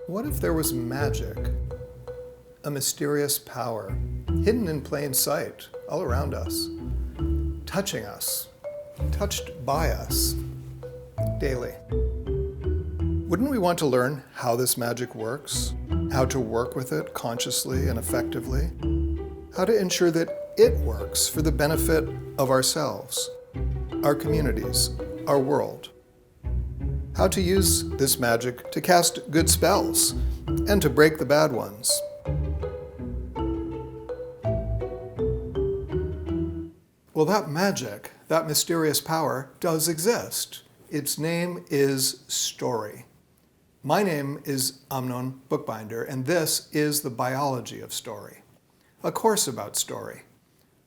What if there was magic, a mysterious power, hidden in plain sight, all around us, touching us, touched by us, daily? Wouldn't we want to learn how this magic works, how to work with it consciously and effectively, how to ensure that it works for the benefit of ourselves, our communities, our world? How to use this magic to cast good spells and to break the bad ones. Well, that magic, that mysterious power, does exist. Its name is story. My name is Amnon Bookbinder, and this is The Biology of Story, a course about story.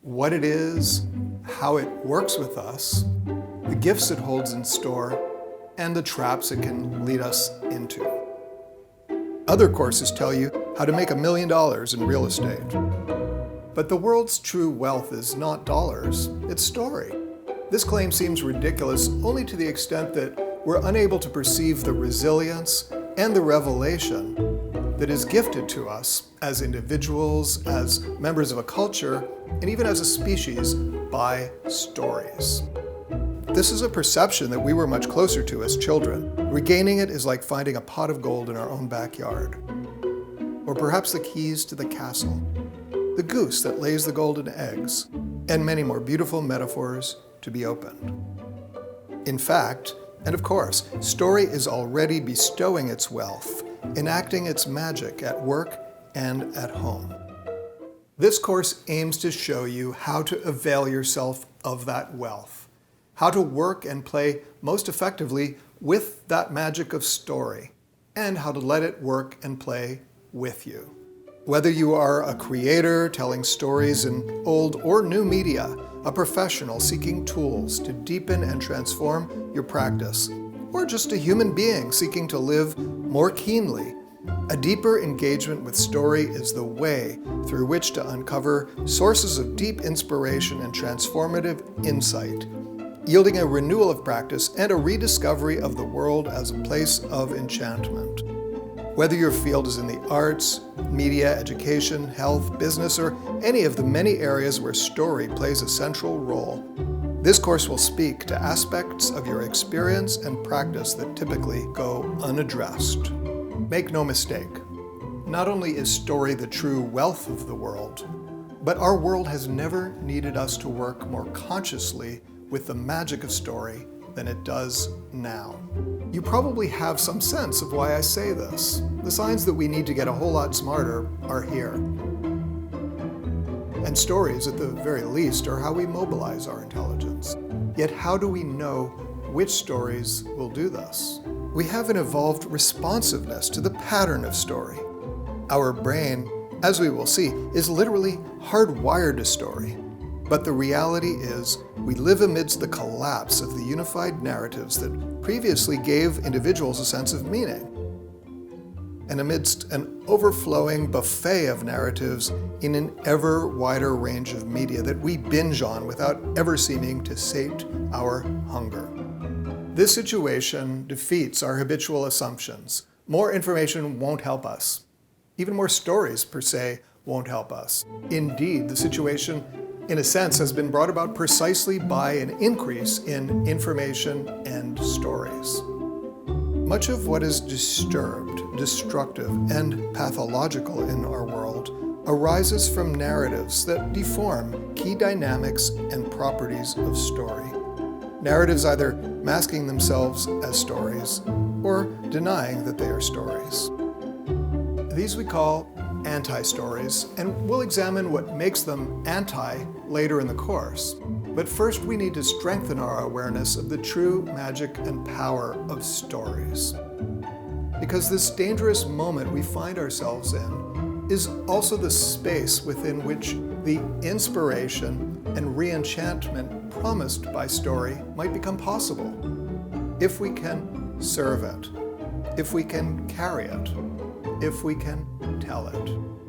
What it is, how it works with us, the gifts it holds in store, and the traps it can lead us into. Other courses tell you how to make $1 million in real estate. But the world's true wealth is not dollars, it's story. This claim seems ridiculous only to the extent that we're unable to perceive the resilience and the revelation that is gifted to us as individuals, as members of a culture, and even as a species by stories. This is a perception that we were much closer to as children. Regaining it is like finding a pot of gold in our own backyard. Or perhaps the keys to the castle, the goose that lays the golden eggs, and many more beautiful metaphors to be opened. In fact, and of course, story is already bestowing its wealth, enacting its magic at work and at home. This course aims to show you how to avail yourself of that wealth, how to work and play most effectively with that magic of story, and how to let it work and play with you. Whether you are a creator telling stories in old or new media, a professional seeking tools to deepen and transform your practice, or just a human being seeking to live more keenly, a deeper engagement with story is the way through which to uncover sources of deep inspiration and transformative insight, yielding a renewal of practice and a rediscovery of the world as a place of enchantment. Whether your field is in the arts, media, education, health, business, or any of the many areas where story plays a central role, this course will speak to aspects of your experience and practice that typically go unaddressed. Make no mistake, not only is story the true wealth of the world, but our world has never needed us to work more consciously with the magic of story than it does now. You probably have some sense of why I say this. The signs that we need to get a whole lot smarter are here. And stories, at the very least, are how we mobilize our intelligence. Yet how do we know which stories will do this? We have an evolved responsiveness to the pattern of story. Our brain, as we will see, is literally hardwired to story. But the reality is, we live amidst the collapse of the unified narratives that previously gave individuals a sense of meaning, and amidst an overflowing buffet of narratives in an ever wider range of media that we binge on without ever seeming to sate our hunger. This situation defeats our habitual assumptions. More information won't help us. Even more stories, per se, won't help us. Indeed, the situation in a sense, has been brought about precisely by an increase in information and stories. Much of what is disturbed, destructive, and pathological in our world arises from narratives that deform key dynamics and properties of story. Narratives either masking themselves as stories or denying that they are stories. These we call anti-stories, and we'll examine what makes them anti later in the course. But first we need to strengthen our awareness of the true magic and power of stories. Because this dangerous moment we find ourselves in is also the space within which the inspiration and re-enchantment promised by story might become possible, if we can serve it, if we can carry it, if we can tell it.